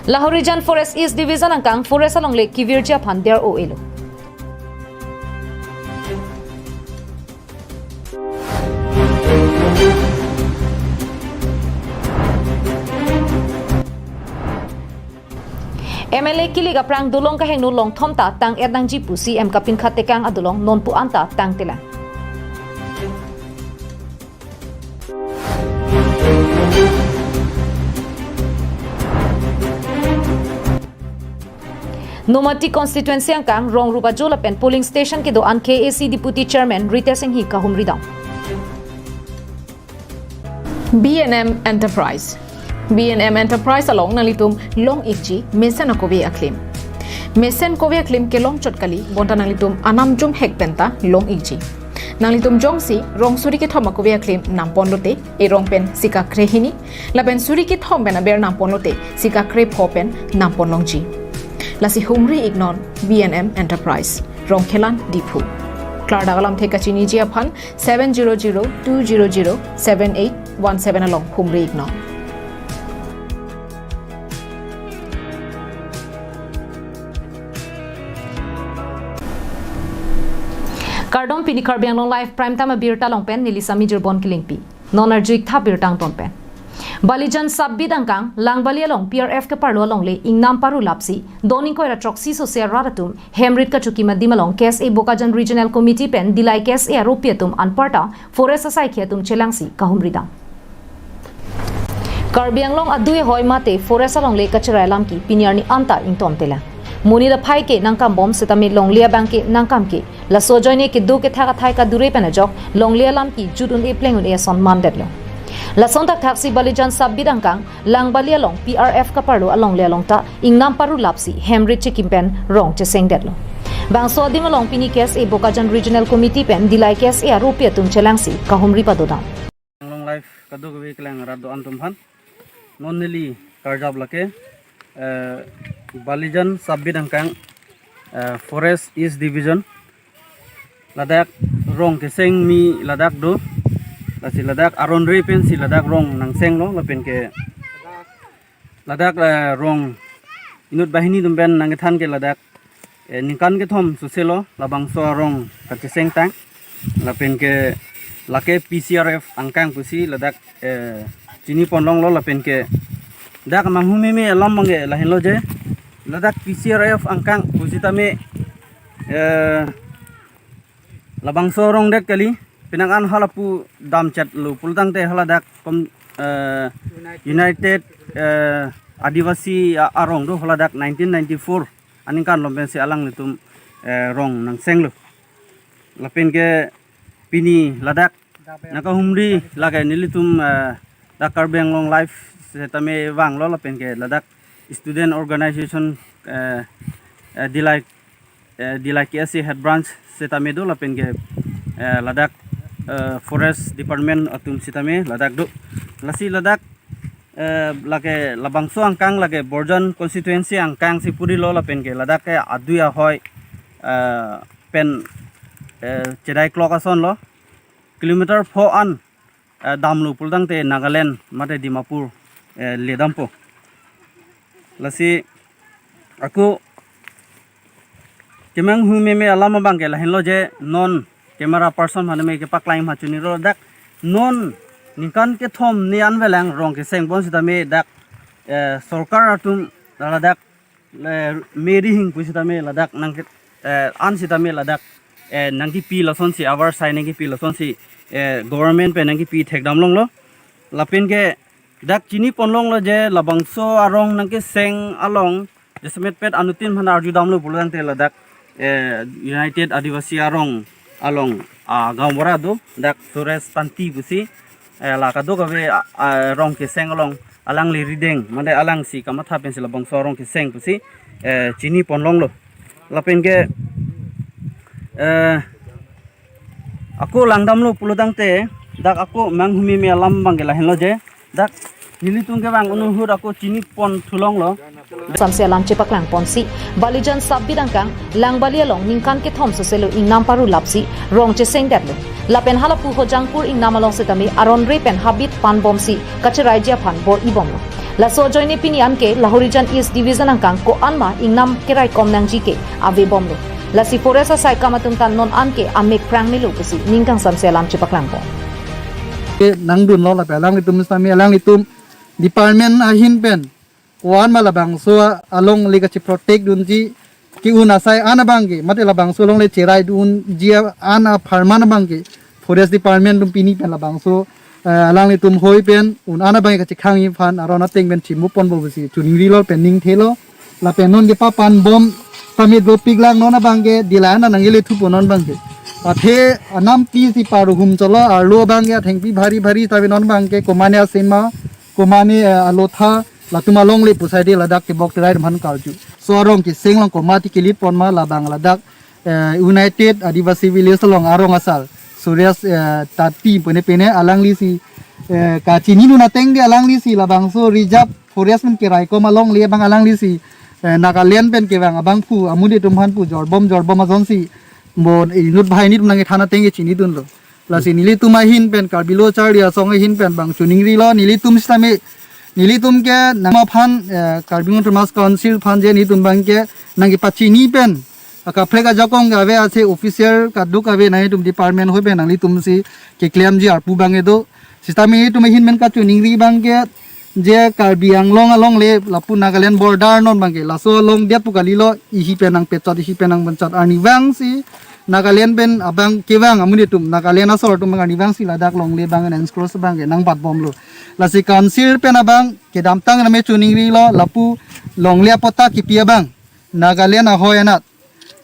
Lahore Region Forest East Division angkang forest along Lake Kivirja Pandir o elo. MLA Kiliga prang dulong kaheng nulong thomta tang edang jipu CM kapin khatekang adulong non pu anta tang tela. Nomati constituency angkang rong rupa jolapen polling station ke doan KAC Deputy Chairman Rita Singh hi kahum ridang. BNM Enterprise along nalitum long ikji mesen akobe aklim. Mesen kobe aklim ke long chotkali bonta nalitum anam jum hekpenta long ikji. Nalitum jongsi rong suri ke thom akobe aklim nampon lote e rong pen sika krehini lapen suri ke thom bena ber nampon lote sika kre phopen nampon longji. Lasi humri ignon BNM Enterprise rong khelan dipu. Klardagalam theka chini jia phan 700-200-7817 along humri ignon. Kardom pini karbiang long life prime time birta long pen nilisa mijur bon kilingpi non arjuik tha birtang ton pen balijan sabbid angkang langbali along PRF ke parlo along le ingnam paru lapsi doni koira troxy so se raratum hemrit ka chuki madimalong kes e bokajan regional committee pen dilai kes e aropiatum anparta forest asai khiatum chelangsi kahumridang karbiang long adui hoi mate forest along le kachrai lamki piniarni anta ingtom tela Muni da phai ke nangkam bom setami longlia bang ke nangkam ke la sojoine ke do ke thaga thai ka dure pena jok longlia lam ki judun e plengun e son mandetlo la sonta thaksi balijan sabbidang kang langbali along PRF ka parlo along le along ta ingnam paru lapsi hemri chikimpen rong che sengdetlo bang so dim along pini kes e bokajan regional committee pen dilai kes e arupia tum chelangsi kahumri padoda long life kadu ke klang rado antum han nonneli karjab lake Balijan Sabbid angkang Forest East Division ladak rong keseng mi ladak do lasi ladak aron pen si ladak rong nang seng lo lapen ke ladak rong inut bahini dumben nang than ke ladak ningkan ke thom suselo labang so rong ka keseng tang lapen ke lake PCRF angkang pusi ladak chini ponlong lo lapen ke dak manghumi me alam mange lahin lo je ladak PCRF angkang pusitame labang sorong dek kali pinangan halapu dam chat lu pultang te haladak United Adivasi arong do haladak 1994 aningkan lomben si alang nitum rong nang seng lu lapin ke pini ladak naka humri lagai nilitum dak karbeng long life setame wang lo lapin ke ladak student organization dilai KSC head branch setame do lapen ke ladak forest department atum setame ladak do lasi ladak lake labangso angkang lake borjan constituency angkang sipuri lo lapen ke ladak ke aduya hoy pen chedai clock ason lo kilometer 4 an damlu puldang te Nagaland mate Dimapur ledampo lasi aku kemang hume me alama bangke lahin lo je non camera person hane me ke paklaim hachuni ro dak non nikan ke thom ni anvelang rong ke seng bon sita me dak sarkar atum ladak meri hing pusita me ladak nang ke an sita me ladak nang ki pi lason si our sign ki pi lason si government pe nang ki pi thek dam long lo lapin ke dak chini ponlong lo je labangso arong nangke seng along jesmet pet anutin bhana arju damlo bulang te ladak United Adivasi arong along gaumora do dak sores panti busi lakado gabe rong ke seng along alang li rideng mande alang si kamatha pen si labangso arong ke seng busi chini ponlong lo lapen ke aku langdam lo puludang te dak aku manghumi me alam bangela hen lo je dak nilitung ke bang unuhur aku chini pon thulong lo samse alam chepaklang ponsi balijan sabbidangkang langbali along ningkan ke thom soselo ingnam paru lapsi rong che sengdatlo lapen halapu hojangpur ingnam along setami aron repen habit pan bomsi kacherai ja phan bor ibom La so join ni pini am ke Lahorijan East Division angkang ko anma ingnam kerai kom nang ji ke ave bom lo. La si forest sai kamatung tan non an ke amek prang melu pusi ningkang sam selam chipaklang po. Nang dun lo la pelang litum sami alang litum department ahin pen kuan malabang so along liga ci protect dun ji ki una sai ana bangi mate labang so long le cerai dun jia ana farmana bangi forest department dum pini pen labang so alang litum hoi pen un ana bangi ka ci khangi fan arona teng ben chimu pon bo si chuning ri lo pen ning thelo la pen non ge pa pan bom pamit do piglang nona bangi dilana nangile thu ponon bangi Athe anam pi si paru hum cholo arlo bangya thengpi bhari bhari tabe non bangke komania sema komani alotha latuma long le pusai de ladak ke bok rai man kalju sorong ki senglong komati kilit ponma labang ladak United Adivasi Village long arong asal Suryas tati pene pene alang lisi ka chini nu na tengge alang lisi labang so rijap forest men kirai ko malong le bang alang lisi Nagaland pen ke bang abang pu amudi tumhan pu jorbom ajonsi bon inut bhai nit nange thana tenge chini dun lo lasi nili tumahin pen karbilo chardia songe hin pen bang chuningri lo nili tum stame nili tum ke nama phan karbingon termas council phan je ni tum bang ke nangi pachini pen ka frega jokong ave ase official ka duk ave nai tum department hobe nangli tum si ke claim ji arpu bang edo sistami tumahin men ka chuningri bang ke je karbiang long along le lapu Nagaland border non bang ke laso long dia pukali lo ihi penang petot ihi penang bencat ani bang si Nagaland ben abang kewang amuni tum Nagaland asor tum ngani bang sila dak long le bang en scroll bang nang bat bom lo la si council pen abang ke dam tang na me chuning ri lo lapu long le pota ki pia bang Nagaland a hoyanat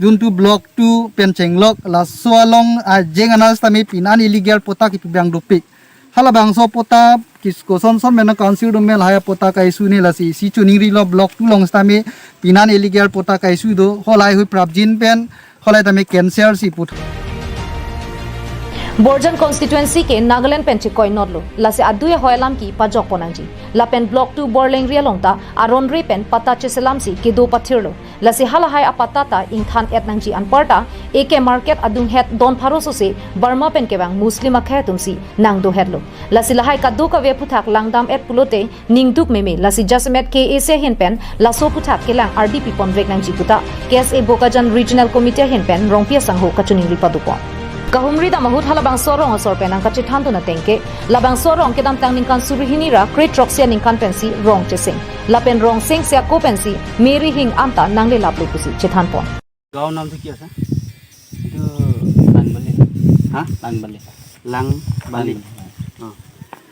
juntu block 2 pen chenglok la so long a jenganas tami pinan illegal pota ki bang dopik hala bang so pota kisko son mena council dum mel haya pota kai su ni la si chuning ri lo block 2 long tami pinan illegal pota kai su do holai hui prabjin pen holai tami cancer si put Borjan constituency ke Nagaland pen chikoi nodlo la se aduya hoyalam ki pajok ponangji la pen block 2 borleng ria longta aron re pen pata cheselam si ke do pathirlo la se hala hai apatata inthan et nangji anparta AK market adung het don pharoso se Burma pen ke bang muslim akha tumsi nang do herlo la se lahai kadu ka ve puthak langdam et pulote ningduk meme la se jasmet ke ese hin pen la so puthak ke lang RDP pon vek nangji puta KSA Bokajan regional committee hin pen rongpia sangho kachuning lipadupo Kahumri da mahut halabang sorong osor penang kachithan tu na tengke labang sorong kedam tang ningkan surihini ra create roxia ningkan pensi rong chesing lapen rong sing sia ko pensi meri hing amta nangle laplu pusi chithan pon गाँव नाम तो क्या है itu Langbali ha Langbali oh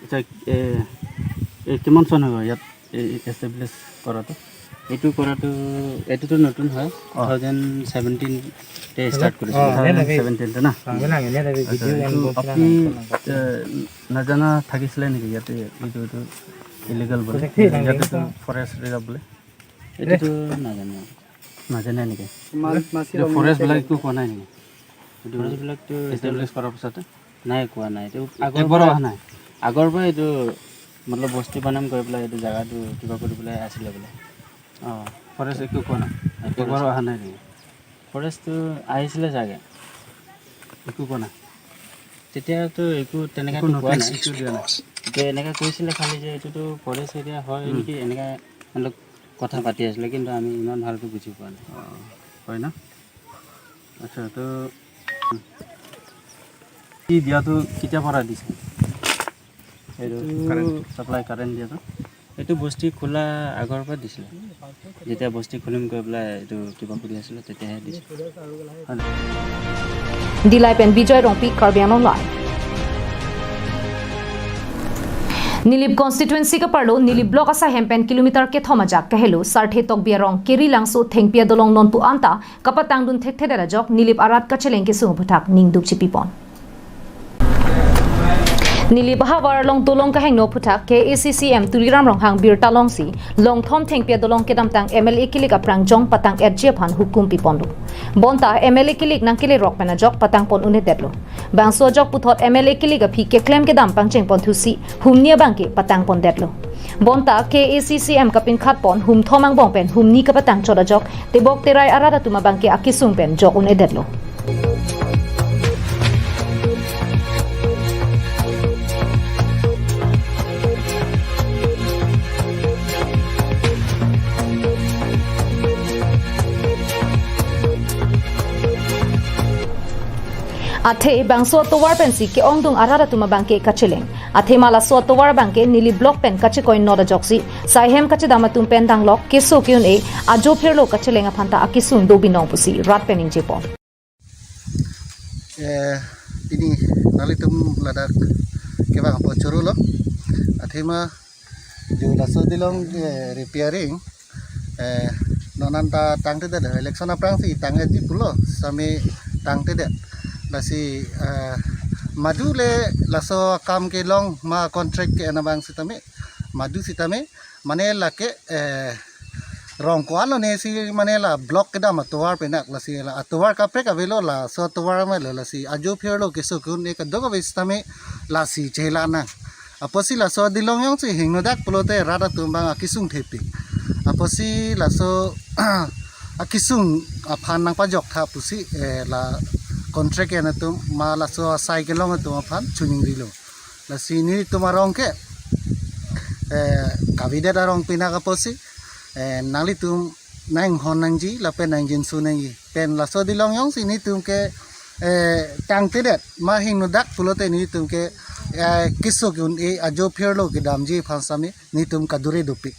acha কিমান চন হয় ইয়াত establish কৰাটো এইটো তো নতুন হয় 2017 তে স্টার্ট কৰিছিল 2017 তে না আপনি নাজানা থাকিছিলে নেকি ইয়াতে এইটো ইলিগাল বলে ইয়াতে ফৰেষ্ট ৰেগা বলে এইটো নাজানে নেকি ফৰেষ্ট বিলাক একো কোৱা নাই নেকি ফৰেষ্ট বিলাক তো এস্টাবলিশ কৰাৰ পিছত নাই কোৱা নাই এইটো আগৰ অহা নাই আগৰ পৰা এইটো मतलब বস্তি বনাম কৰি পেলাই এইটো জায়গাটো কিবা কৰি পেলাই আছিলে বোলে ফৰেষ্ট একো কোৱা নাই একবাৰো অহা নাই নেকি ফৰেষ্টটো আহিছিলে চাগে একো কোৱা নাই তেতিয়াতো একো তেনেকৈ কোৱা নাই এতিয়া এনেকৈ কৈছিলে খালি যে এইটোতো ফৰেষ্ট এৰিয়া হয় নেকি এনেকৈ মানে কথা পাতি আছিলে কিন্তু আমি ইমান ভালকৈ বুজি পোৱা নাই হয় না আচ্ছা তো কি দিয়াটো কেতিয়াৰ পৰা দিছে এইটো সাপ্লাই কাৰেণ্ট দিয়াটো এইটো বস্তি খোলা আগৰ পৰা দিছিলে যেতিয়া বস্তি খুলিম কৈ পেলাই এইটো কিবা কৰি আছিলে তেতিয়াহে দিছে Dilai pen Bijoy Rongpi Karbian Online Nilip constituency ka parlo Nilip block asa hempen kilometer ke thomajak kahelo sarthe tok biarong keri langso thengpia dolong nonpu anta kapatang dun thek thedera jok Nilip arat ka cheleng ke sung phutak ningdup chipipon Nilip hawar long dolong ka hengno phutak ke ACCM Tuliram Ronghang Birta Longsi long thom thengpia dolong ke damtang MLA kilik aprang jong patang RJ phan hukum pipondu bonta MLA kilik nang kile rok pena jok patang pon une detlo bangso jok puthot MLA kilik a phi ke claim ke dam pang cheng pon thusi humnia bangke patang pon detlo bonta ke ACCM kapin khat pon hum thomang bong pen humni ka patang choda jok tebok terai arada tuma bangke akisung pen jok une detlo Athe bangso towar pensi ke ongdung arara tuma bangke kachileng. Athe mala so towar bangke nili block pen kachi coin noda joksi. Saihem kachi damatum pen danglok keso kyun e ajo phirlo kachileng aphanta akisun dobi nong pusi rat pening jepo. Ini nalitum ladak ke bang po churulo. Athe ma jo laso dilong repairing nonanta tang tede election aprang si tang eji pulo sami tang tede lasi madu le laso kam ke long ma contract ke anabang sitame madu sitame mane la ke rong ko ano ne si mane la block ke dama towar penak lasi la towar ka pre ka velo la so towar me la lasi ajo phirlo ke so kun ne ka doga vistame lasi chelana aposi la so dilong yong si hingnodak pulote rada tumbang akisung thepi aposi la so akisung aphan nang pajok tha pusi la contract ya natum ma la so cycle long tu aphan chuning rilo la sini tumarong ke kavide darong pina ka posi nali tum nang honang ji la pen nang jin sunai pen la so dilong yong sini tum ke tang tedet ma hingnodak pulote ni tum ke kisok yun ajo phirlo ke damji phansami ni tum kadure dupi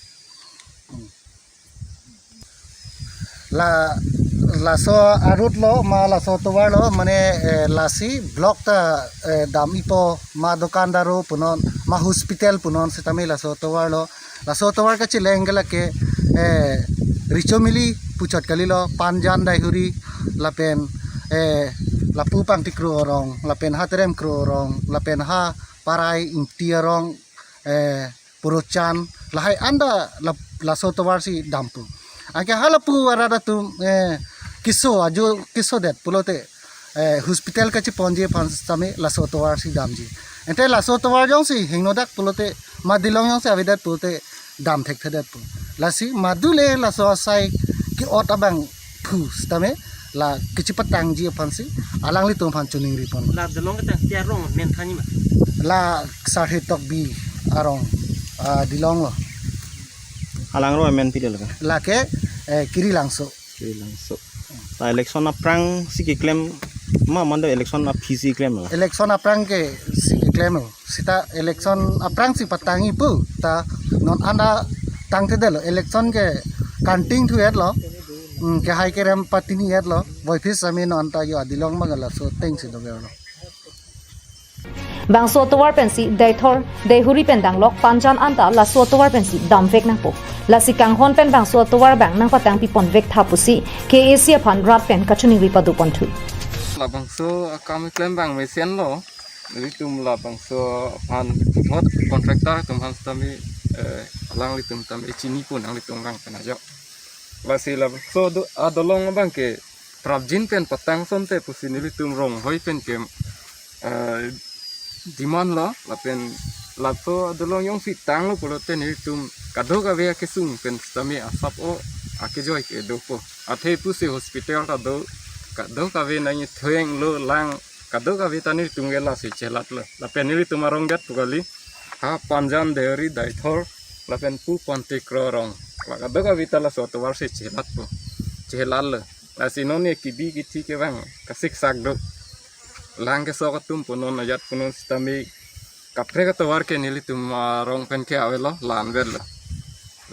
la so arut lo ma la so towar lo mane lasi block ta dam ipo ma dokandaro punon ma hospital punon sitame la so towar ka chilengela ke richomili puchat kalilo panjan daihuri lapen la pupang tikro rong lapen haterem kro rong lapen ha parai intiarong puruchan lahai anda la so towar si dampu ake halapu arada tu kiso ajo kiso det pulote hospital kachi ponje pansame la so towar si damji ente la so towar jong si hingnodak pulote madilong jong si avidat pulote dam thek thedat pu lasi madule la so sai ki ot abang phu stame la kichi patang ji pansi alang li tum phan chuning ri pon La delong ka tia rong men thani ma. la sarhe tok bi arong dilong lo Alang ro men pidel ka. la ke kiri langso Langsung. Ta election na prang si ki claim ma mando election na phisi claim la. election aprang ke si klemo sita election aprang si patangi pu ta non anda tang te delo election ke counting thu et lo ke hai ke ram patini et lo boy phis ami non ta yo adilong magala so teng si do lo Bangso towar pensi daithor dehuri pen danglok panjan anta la so towar pensi damvek nang po la sikang hon pen bangso towar bang nang patang pipon vek tha pusi ke asia phan rat pen kachuni ripadu ponthu Labang so kami klaim bang mesen lo jadi tum labang so pan ngot kontraktor tum han tami lang li tum tami chini pun ang li tum bang penajo lasi labang so adolong bang ke prabjin pen patang sonte pusin li tum rong hoi pen ke demand lo lapen lapso adolong yong si tang lo pulote ni tum kado ka vea ke sung pen tami asap o ake joy ke dopo athe pusi hospital ta do kado ka ve nang thueng lo lang kado ka ve tani tungela si chelat lo la penili tumarong gat tukali ha panjam deuri daithor la pen pu ponte krorong la kado ka ve tala so towar si chelat po chelal la sinone kibi kiti ke bang kasik sak do lang ke so katum punon ayat punon stami kapre ka towar ke nili tumarong pen ke avelo lan vel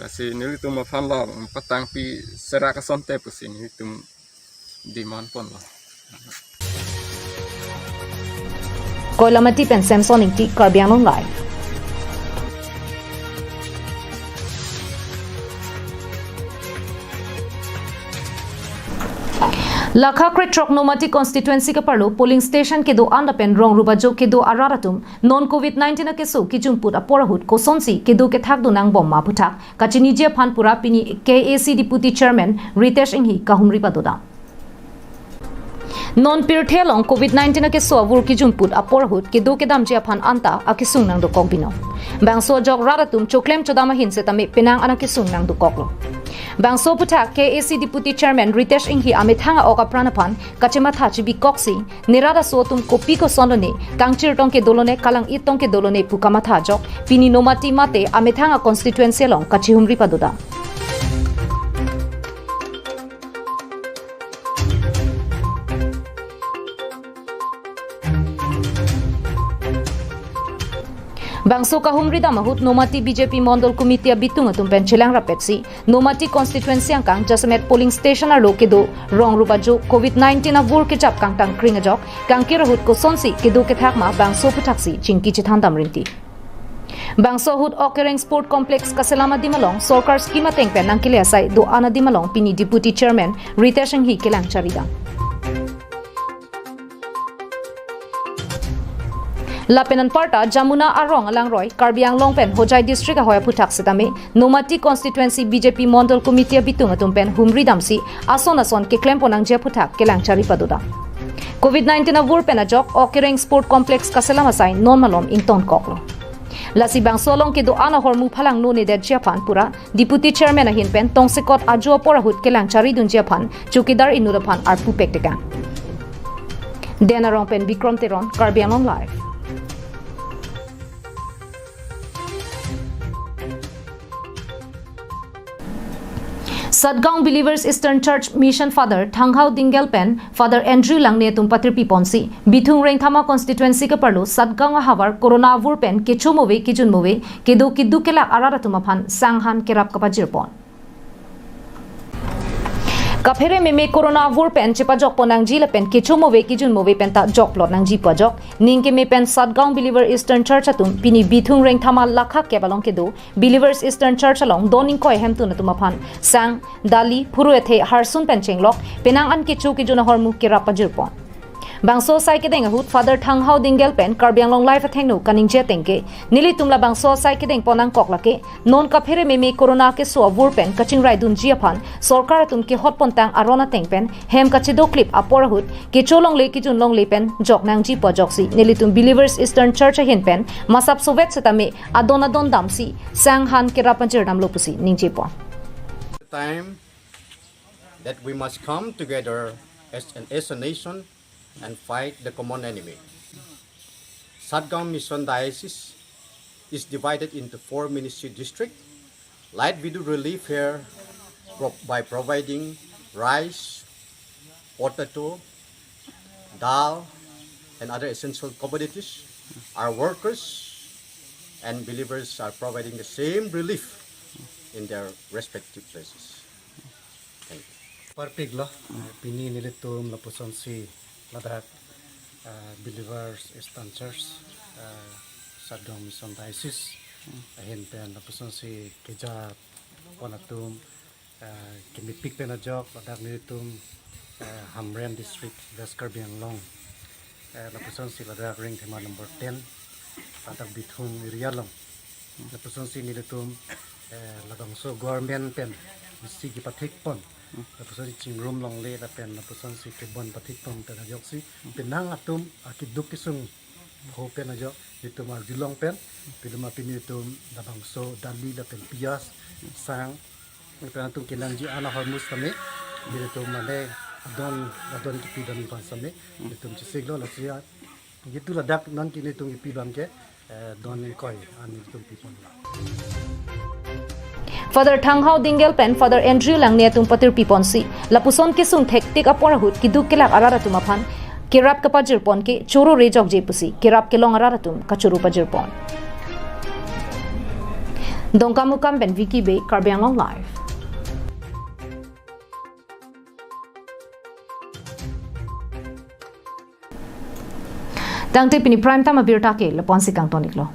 la si nili tum fan la patang pi seraka sonte pusin nili tum demand pon lo Koilamati pen Samsung ti Karbiang Live Lakha Kretrok Nomati constituency ka parlo polling station ke do andapen rong rubajo ke do araratum non covid-19 ke so ki jungput aporahut ko sonsi ke do ke thak do nang bom ma puthak kachini je phanpura pini KAC deputy chairman Ritesh Inghi kahumri padoda non pirthelong covid-19 ke so avur ki jungput aporahut ke do ke dam je phan anta akisung nang do kokbino bangso jog raratum choklem chodama hin se tame penang anakisung nang do koklo Bangso puthak KAC deputy chairman Ritesh Inghi amithanga oka pranapan kachima thachi bi koksi nirada so tum kopi ko sonone kangchir tong ke dolone kalang it tong ke dolone pukama tha jok pini nomati mate amithanga constituency long kachihumri paduda Bangso kahumri da mahut Nomati BJP Mondol Committee bitung atum pen chilang rapetsi Nomati constituency angkang Jasamet polling station alo kedo rong rubaju COVID-19 avur ke chap kang tang kring ajok kang kirahut ko sonsi kedo ke thakma bangso putaksi chingki chithandam rinti Bangso hut Okereng Sport Complex Kaselama Dimalong Sorkar Schema Tengpen nang kilasai do ana Dimalong pini Deputy Chairman Rita Shenghi kelang charida Lapenan parta Jamuna Arong alang roy Karbiang Longpen Hojai District ahoy putak setame Nomati Constituency BJP Mondol Committee bitung atumpen humri damsi ason ke klempo nang jia putak kelang chari paduda COVID-19 avur penajok Okereng Sport Complex Kaselama sai non malom inton koklo Lasi bangso long ke do ana hormu phalang no ne de Japan pura Deputy Chairman ahin pen tongsekot ajo porahut kelang chari dun Japan chukidar inurapan arpu pekteka Denarong pen Bikram Teron Karbiang Long Live Sadgaon Believers Eastern Church Mission Father Thanghau Dingel Pen Father Andrew Langne tum patirpi ponsi Bithung Rengthama constituency ke perlu Sadgaon havar corona avur pen kechu move kijun move kedo kiddu kela arara tumaphan sanghan kerap kapajirpon Kaphere meme corona avur pen chepa jok ponang jila pen kechu move kijun move pen ta jok plot nang jipa jok ningke me pen Sadgaon Believer Eastern Church atum pini Bithung Rengthama lakha kebalong kedo Believers Eastern Church along doning koi hem tu na tumaphan sang dali phuru ethe harsun pen chenglok penang an kechu kijuna hormu kerap pajirpon Bangso sai ke deng hut Father Thanghau Dingel pen Karbiang Long Life athengno kaningje tengke nili tumla bangso sai ke deng ponang koklake non kaphere meme corona ke so avur pen kaching rai dun jiaphan sarkar tum ke hot pontang arona teng pen hem kachido clip apor hut ke cholong le ki jun long le pen jok nang ji pojoksi nili tum Believers Eastern Church hin pen masap sovet setame adon damsi sanghan ke rapanjir dam lopusi ningje po time that we must come together as a nation and fight the common enemy. Sadgaon Mission Diocese is divided into 4 ministry districts. Light we do relief here by providing rice, potato, dal, and other essential commodities. Our workers and believers are providing the same relief in their respective places. Thank you. Perfect lo. Pini nilitum lapuson si ladak Believers Eastern Church Sadgaon Mission Diocese ahin pen lapuson si keja ponatum kimipik pen ajok ladak nilitum Hamren District West Karbiang Long lapuson si ladak Rengthama number 10 ladak Bithung area long lapuson si nilitum labangso government pen bisi ki pathik pon lapuson si chingrum long le la pen lapuson si kebon pathik pon pen ajok si penang atum akiduk kisung ho pen ajok itu mar dilong pen piluma pinitum labangso dali la pen pias sang pen atum kinangji ana hormus tame itu mane adon ki dan pan same itu cisiglo la sia gitu ladak nan kini tung ipi bangke don koi ani tum pipon Father Thanghau Dingel pen Father Andrew Langne tum patir piponsi lapuson ke sung thektik apor hut kiduk kelak arara tumaphan kirap ka pajirpon ke choro rejok jepusi kirap ke long arara tum kachuru pajirpon Dongkamukam ben Vicky Bay Karbiang Long Live Tangte pini prime time abirta ke lapon si kang tonik lo